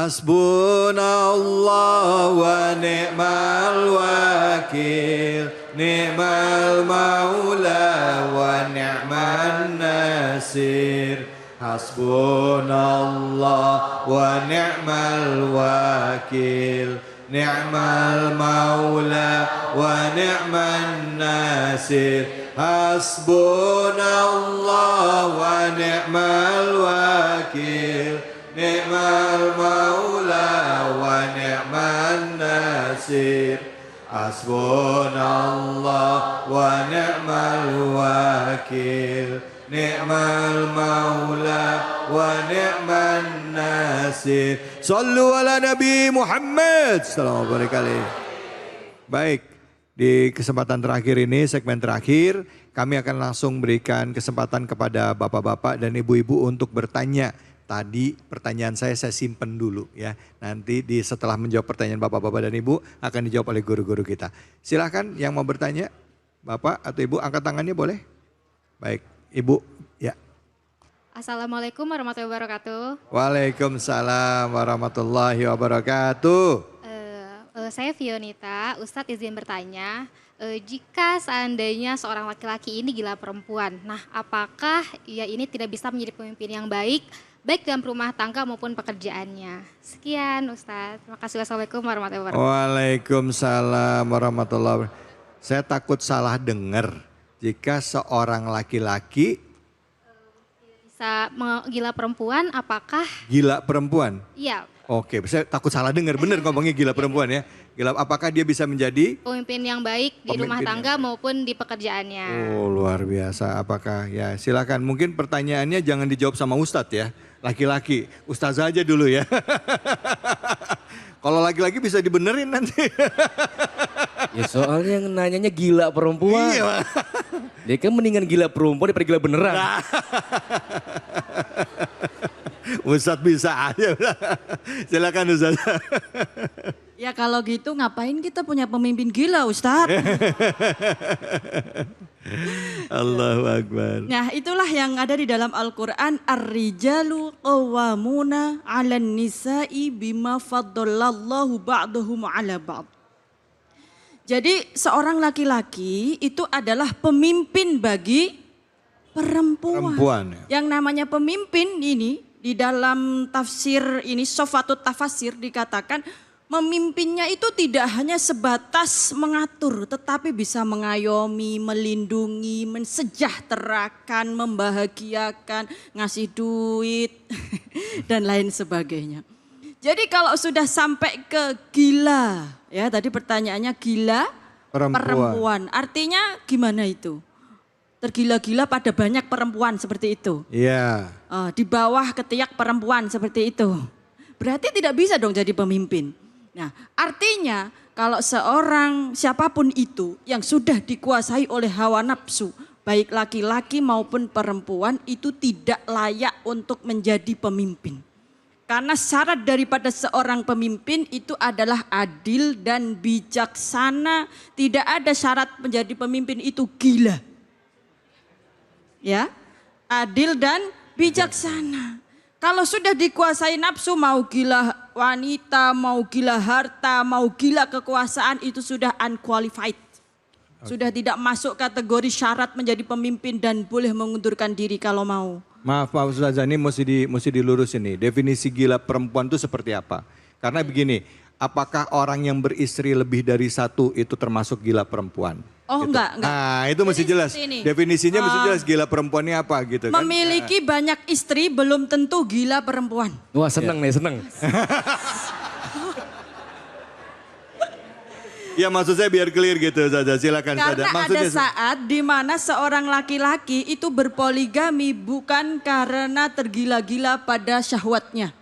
Hasbunallah wa ni'mal wakil, ni'mal maula wa ni'man nasir. Hasbunallah wa ni'mal wakil, ni'mal maula wa ni'man nasir. Hasbunallah wa ni'mal wakil, ni'mal maula wa ni'man nasir. Hasbunallah wa ni'mal wakil, ni'mal maula wa ni'man nasir. Sallu ala Nabi Muhammad sallallahu alaihi wasallam. Baik, di kesempatan terakhir ini, segmen terakhir, kami akan langsung berikan kesempatan kepada bapak-bapak dan ibu-ibu untuk bertanya. Tadi pertanyaan saya simpen dulu ya. Nanti setelah menjawab pertanyaan bapak-bapak dan ibu akan dijawab oleh guru-guru kita. Silahkan yang mau bertanya, bapak atau ibu angkat tangannya boleh? Baik, ibu ya. Assalamualaikum warahmatullahi wabarakatuh. Waalaikumsalam warahmatullahi wabarakatuh. Saya Fionita, Ustadz izin bertanya, jika seandainya seorang laki-laki ini gila perempuan, nah apakah ia ini tidak bisa menjadi pemimpin yang baik dalam rumah tangga maupun pekerjaannya? Sekian Ustadz, terima kasih. Wassalamualaikum warahmatullahi wabarakatuh. Waalaikumsalam warahmatullahi wabarakatuh. Saya takut salah dengar jika seorang laki-laki bisa gila perempuan, apakah? Gila perempuan? Iya. Oke, saya takut salah dengar, benar ngomongnya gila perempuan ya. Gila, apakah dia bisa menjadi Pemimpin yang baik di rumah tangga maupun di pekerjaannya. Oh luar biasa, apakah ya silakan. Mungkin pertanyaannya jangan dijawab sama Ustadz ya, laki-laki. Ustazah aja dulu ya. Kalau laki-laki bisa dibenerin nanti. Ya soalnya yang nanyanya gila perempuan. Iya. Dia kan mendingan gila perempuan daripada gila beneran. Nah. Ustadz bisa aja. Silakan Ustadz. Ya kalau gitu ngapain kita punya pemimpin gila Ustadz? Allahu Akbar. Nah itulah yang ada di dalam Al-Quran. Ar-rijalu qawwamuna 'alan nisa'i bima faddalallahu ba'dahum 'ala ba'd. Jadi seorang laki-laki itu adalah pemimpin bagi perempuan. Yang namanya pemimpin ini di dalam tafsir ini, Sofatut Tafasir dikatakan memimpinnya itu tidak hanya sebatas mengatur, tetapi bisa mengayomi, melindungi, mensejahterakan, membahagiakan, ngasih duit, dan lain sebagainya. Jadi kalau sudah sampai ke gila, ya tadi pertanyaannya gila perempuan. Artinya gimana itu? Tergila-gila pada banyak perempuan seperti itu. Iya. Di bawah ketiak perempuan seperti itu. Berarti tidak bisa dong jadi pemimpin. Nah artinya kalau seorang siapapun itu yang sudah dikuasai oleh hawa nafsu, baik laki-laki maupun perempuan itu tidak layak untuk menjadi pemimpin. Karena syarat daripada seorang pemimpin itu adalah adil dan bijaksana. Tidak ada syarat menjadi pemimpin itu gila. Ya, adil dan bijaksana. Kalau sudah dikuasai nafsu, mau gila wanita, mau gila harta, mau gila kekuasaan, itu sudah unqualified. Sudah tidak masuk kategori syarat menjadi pemimpin dan boleh mengundurkan diri kalau mau. Maaf Pak Ustazah, ini mesti dilurusin nih. Definisi gila perempuan itu seperti apa? Karena begini, apakah orang yang beristri lebih dari satu itu termasuk gila perempuan? Oh gitu. enggak. Nah itu mesti jelas, definisinya mesti jelas gila perempuannya apa gitu kan. Memiliki banyak istri belum tentu gila perempuan. Wah seneng nih, seneng. Ya maksud saya biar clear gitu saja, silakan saja. Karena ada saat di mana seorang laki-laki itu berpoligami bukan karena tergila-gila pada syahwatnya.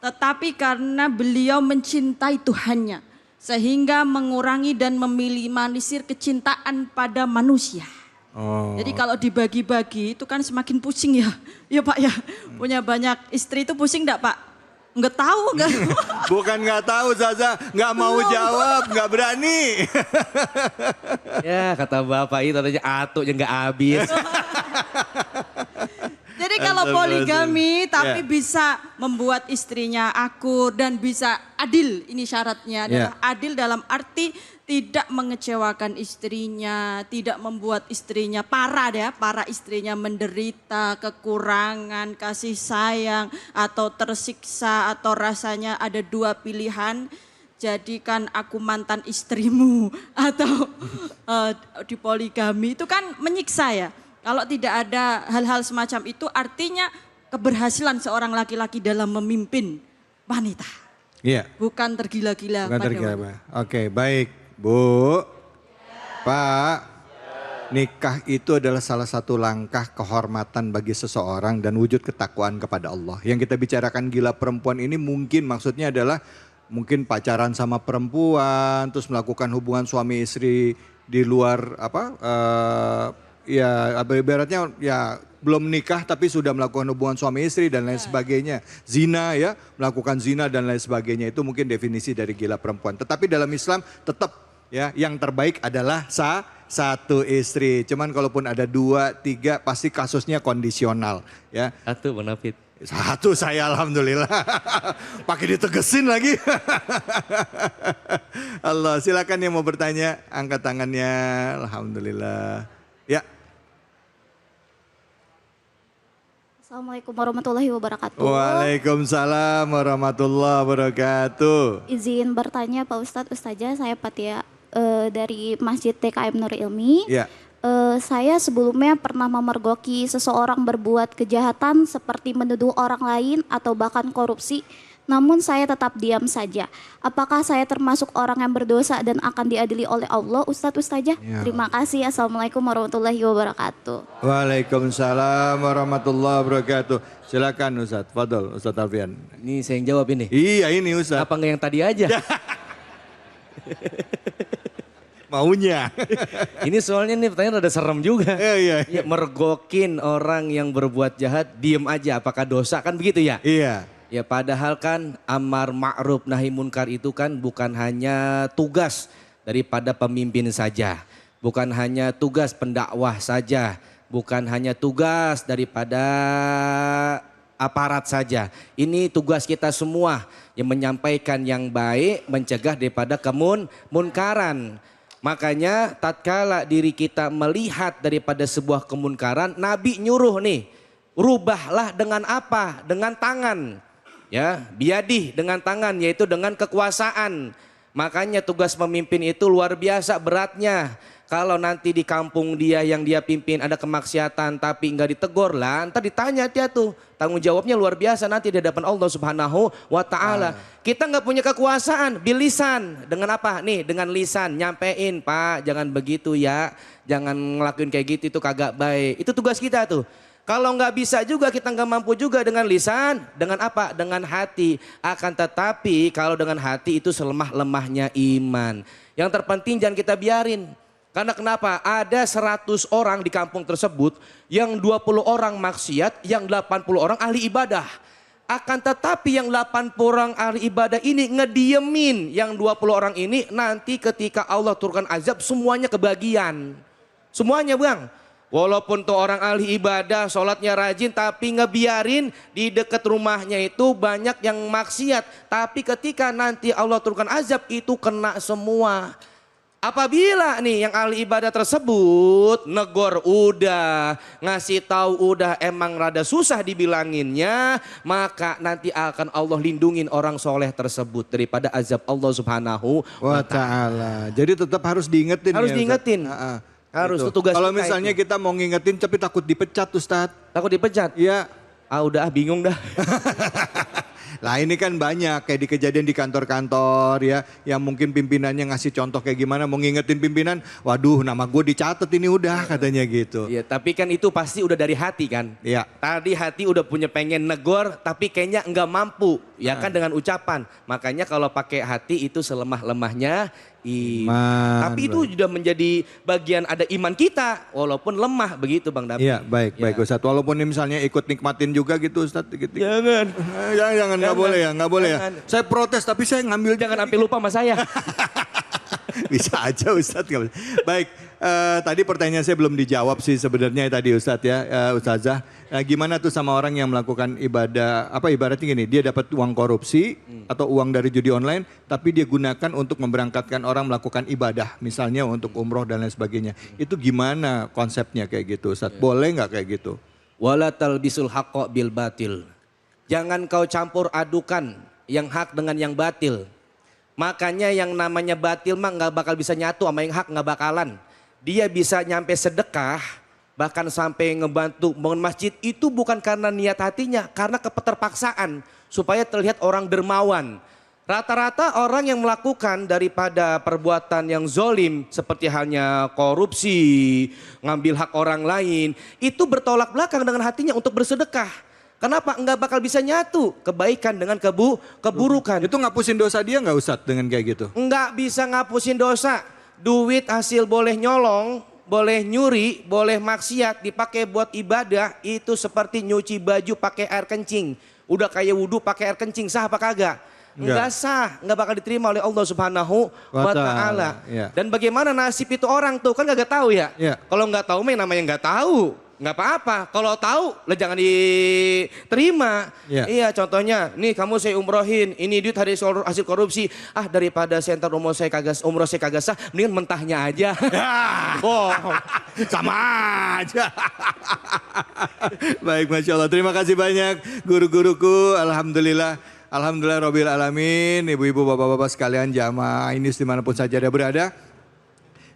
Tetapi karena beliau mencintai Tuhannya. Sehingga mengurangi dan meminimalisir kecintaan pada manusia. Oh. Jadi kalau dibagi-bagi itu kan semakin pusing ya. Ya Pak ya, punya banyak istri itu pusing enggak Pak? Enggak tahu enggak? Bukan enggak tahu Zaza, enggak mau jawab, enggak berani. Ya kata bapak itu tadinya atuknya enggak habis. Jadi kalau poligami tapi Ya. bisa membuat istrinya akur dan bisa adil, ini syaratnya adalah adil dalam arti tidak mengecewakan istrinya, tidak membuat istrinya para istrinya menderita, kekurangan, kasih sayang atau tersiksa atau rasanya ada dua pilihan. Jadikan aku mantan istrimu atau di poligami itu kan menyiksa ya. Kalau tidak ada hal-hal semacam itu artinya keberhasilan seorang laki-laki dalam memimpin wanita. Iya. Bukan tergila-gila. Bukan pada terkira, wanita. Pak. Oke, baik. Bu, Pak, nikah itu adalah salah satu langkah kehormatan bagi seseorang dan wujud ketakwaan kepada Allah. Yang kita bicarakan gila perempuan ini mungkin maksudnya adalah mungkin pacaran sama perempuan, terus melakukan hubungan suami istri di luar ibaratnya ya belum nikah tapi sudah melakukan hubungan suami istri dan lain sebagainya. Zina ya, melakukan zina dan lain sebagainya itu mungkin definisi dari gila perempuan. Tetapi dalam Islam tetap ya yang terbaik adalah satu istri. Cuman kalaupun ada 2, 3 pasti kasusnya kondisional ya. Satu Bang David. Satu saya alhamdulillah. Pakai ditegesin lagi. Allah, silakan yang mau bertanya angkat tangannya. Alhamdulillah. Ya. Assalamualaikum warahmatullahi wabarakatuh. Waalaikumsalam warahmatullahi wabarakatuh. Izin bertanya Pak Ustadz, Ustazah, saya Fatia dari Masjid TKM Nur Ilmi. Ya. Saya sebelumnya pernah memergoki seseorang berbuat kejahatan seperti menuduh orang lain atau bahkan korupsi. Namun saya tetap diam saja. Apakah saya termasuk orang yang berdosa dan akan diadili oleh Allah, Ustadz Ustazah? Ya. Terima kasih. Assalamualaikum warahmatullahi wabarakatuh. Waalaikumsalam warahmatullahi wabarakatuh. Silakan Ustadz, Fadol, Ustadz Alfian. Ini saya yang jawab ini. Iya ini Ustadz. Apa nggak yang tadi aja? Maunya. Ini soalnya nih pertanyaan rada serem juga. Iya. Ya, mergokin orang yang berbuat jahat, diem aja. Apakah dosa kan begitu ya? Iya. Ya padahal kan amar ma'ruf nahi munkar itu kan bukan hanya tugas daripada pemimpin saja. Bukan hanya tugas pendakwah saja. Bukan hanya tugas daripada aparat saja. Ini tugas kita semua yang menyampaikan yang baik, mencegah daripada kemunkaran. Makanya tatkala diri kita melihat daripada sebuah kemunkaran, Nabi nyuruh nih, rubahlah dengan apa? Dengan tangan. Ya, biadih dengan tangan, yaitu dengan kekuasaan. Makanya tugas pemimpin itu luar biasa beratnya. Kalau nanti di kampung dia yang dia pimpin ada kemaksiatan tapi enggak ditegur lah, ntar ditanya dia tuh. Tanggung jawabnya luar biasa nanti di hadapan Allah Subhanahu wa taala. Kita nggak punya kekuasaan, bilisan. Dengan apa? Nih, dengan lisan nyampein, Pak, jangan begitu ya. Jangan ngelakuin kayak gitu, itu kagak baik. Itu tugas kita tuh. Kalau nggak bisa juga, kita nggak mampu juga dengan lisan, dengan apa? Dengan hati. Akan tetapi kalau dengan hati itu selemah-lemahnya iman. Yang terpenting jangan kita biarin. Karena kenapa? Ada 100 orang di kampung tersebut, yang 20 orang maksiat, yang 80 orang ahli ibadah. Akan tetapi yang 80 orang ahli ibadah ini ngediemin yang 20 orang ini, nanti ketika Allah turunkan azab semuanya kebagian. Semuanya Bang. Walaupun tuh orang ahli ibadah, sholatnya rajin, tapi ngebiarin di dekat rumahnya itu banyak yang maksiat. Tapi ketika nanti Allah turunkan azab itu kena semua. Apabila nih yang ahli ibadah tersebut negor udah, ngasih tahu udah, emang rada susah dibilanginnya, maka nanti akan Allah lindungin orang soleh tersebut daripada azab Allah Subhanahu wa ta'ala. Jadi tetap harus diingetin. Harus ya, diingetin. Harus gitu. itu tugas Kalau kita misalnya itu. kita mau ngingetin tapi takut dipecat Ustadz. Takut dipecat? Iya. Udah bingung dah. Lah ini kan banyak kayak di kejadian di kantor-kantor ya. Yang mungkin pimpinannya ngasih contoh kayak gimana. Mau ngingetin pimpinan. Waduh nama gue dicatat ini udah katanya gitu. Iya, tapi kan itu pasti udah dari hati kan. Iya. Tadi hati udah punya pengen negor tapi kayaknya enggak mampu. Ya kan dengan ucapan. Makanya kalau pakai hati itu selemah-lemahnya iman. Tapi itu sudah menjadi bagian ada iman kita. Walaupun lemah begitu Bang David. Iya baik Ustadz. Walaupun misalnya ikut nikmatin juga gitu Ustadz. Gitu. Jangan. Jangan nggak boleh ya, nggak boleh ya. Jangan. Saya protes tapi saya ngambil Jangan sampai lupa sama saya. Bisa aja Ustadz. Baik, Tadi pertanyaan saya belum dijawab sih sebenarnya tadi Ustadz ya, Ustazah. Gimana tuh sama orang yang melakukan ibadah, apa ibaratnya gini, dia dapat uang korupsi atau uang dari judi online, tapi dia gunakan untuk memberangkatkan orang melakukan ibadah, misalnya untuk umroh dan lain sebagainya. Itu gimana konsepnya kayak gitu Ustadz? Boleh nggak kayak gitu? Wala talbisul haqqa bil batil. Jangan kau campur adukan yang hak dengan yang batil. Makanya yang namanya batil mah nggak bakal bisa nyatu sama yang hak, nggak bakalan. Dia bisa nyampe sedekah, bahkan sampai ngebantu bangun masjid, itu bukan karena niat hatinya, karena keterpaksaan supaya terlihat orang dermawan. Rata-rata orang yang melakukan daripada perbuatan yang zolim seperti halnya korupsi, ngambil hak orang lain, itu bertolak belakang dengan hatinya untuk bersedekah. Kenapa? Enggak bakal bisa nyatu kebaikan dengan keburukan. Itu ngapusin dosa dia nggak Ustadz dengan kayak gitu? Enggak bisa ngapusin dosa. Duit hasil boleh nyolong, boleh nyuri, boleh maksiat, dipakai buat ibadah, itu seperti nyuci baju pakai air kencing. Udah kayak wudhu pakai air kencing, sah apa kagak? Enggak sah, enggak bakal diterima oleh Allah Subhanahu wa Ta'ala. Ya. Dan bagaimana nasib itu orang tuh, kan kagak tahu ya. Ya. Kalau nggak tahu namanya nggak tahu. Nggak apa-apa, kalau tahu lah jangan diterima. Ya. Iya, contohnya, nih kamu saya umrohin, ini duit hasil korupsi. Daripada center umroh saya kagak sah, mendingan mentahnya aja. Oh, sama aja. Baik, Masya Allah. Terima kasih banyak guru-guruku. Alhamdulillah. Alhamdulillah Rabbil Alamin. Ibu-ibu, bapak-bapak sekalian, jamaah ini dimanapun saja ada berada.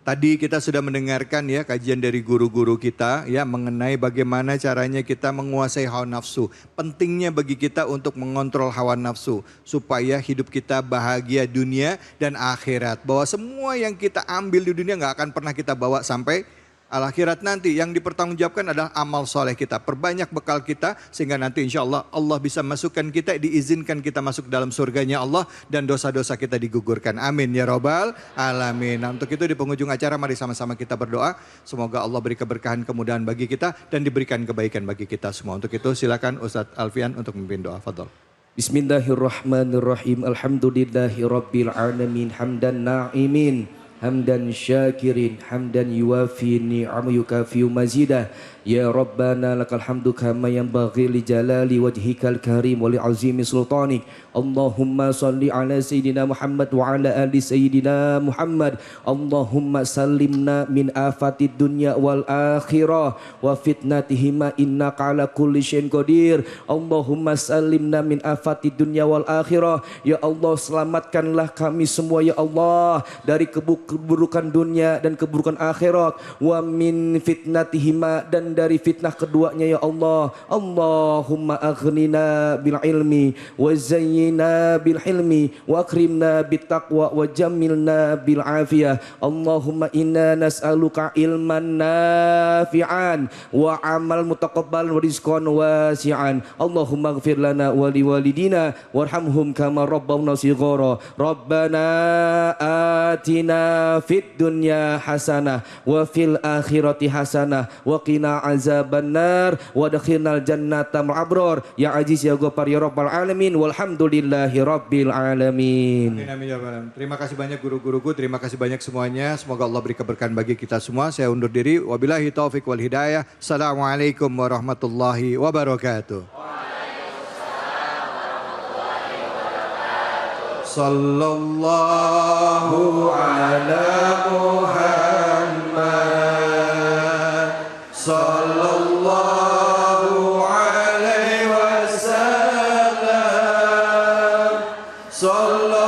Tadi kita sudah mendengarkan ya kajian dari guru-guru kita ya mengenai bagaimana caranya kita menguasai hawa nafsu. Pentingnya bagi kita untuk mengontrol hawa nafsu supaya hidup kita bahagia dunia dan akhirat. Bahwa semua yang kita ambil di dunia nggak akan pernah kita bawa sampai al akhirat nanti. Yang dipertanggungjawabkan adalah amal soleh kita. Perbanyak bekal kita sehingga nanti insya Allah Allah bisa masukkan kita, diizinkan kita masuk dalam surganya Allah dan dosa-dosa kita digugurkan. Amin ya robbal alamin. Nah, untuk itu di penghujung acara mari sama-sama kita berdoa. Semoga Allah beri keberkahan kemudahan bagi kita dan diberikan kebaikan bagi kita semua. Untuk itu silakan Ustadz Alfian untuk memimpin doa. Fadhol. Bismillahirrahmanirrahim. Alhamdulillahi rabbil alamin. Hamdan na'imin. Hamdan syakirin, hamdan yuwafi ni'am yukafiu mazidah. Ya Rabbana lakal hamdu kama yanbaghi li jalali wajhikal karim wa li azimi sultanik. Allahumma salli ala Sayyidina Muhammad wa ala ali Sayyidina Muhammad. Allahumma sallimna min afatid dunya wal akhirah wa fitnatihima innaka ala kulli syai'in qadir. Allahumma sallimna min afatid dunya wal akhirah. Ya Allah, selamatkanlah kami semua ya Allah dari keburukan dunia dan keburukan akhirat. Wa min fitnatihima, dan dari fitnah keduanya ya Allah. Allahumma aghnina bil ilmi wa zayyina bil hilmi wa akrimna bit taqwa wa jammilna bil afiyah. Allahumma inna nas'aluka ilman nafi'an wa amal mutaqabbalan wa rizqan wasi'an. Allahumma ighfir lana wa liwalidina warhamhum kama rabbawna shighara. Rabbana atina fid dunya hasanah wa fil akhirati hasanah wa qina azabannar wa adkhilnal jannata ma'al abrar ya aziz ya ghaffar ya rabbal alamin walhamdulillahi rabbil alamin. Amin, amin, ya Rabbal alamin. Terima kasih banyak guru-guruku, terima kasih banyak semuanya. Semoga Allah beri keberkahan bagi kita semua. Saya undur diri. Wabillahi taufik wal hidayah. Assalamualaikum warahmatullahi wabarakatuh. Sallallahu ala Muhammad. Sallallahu alaihi wasallam. Sallallahu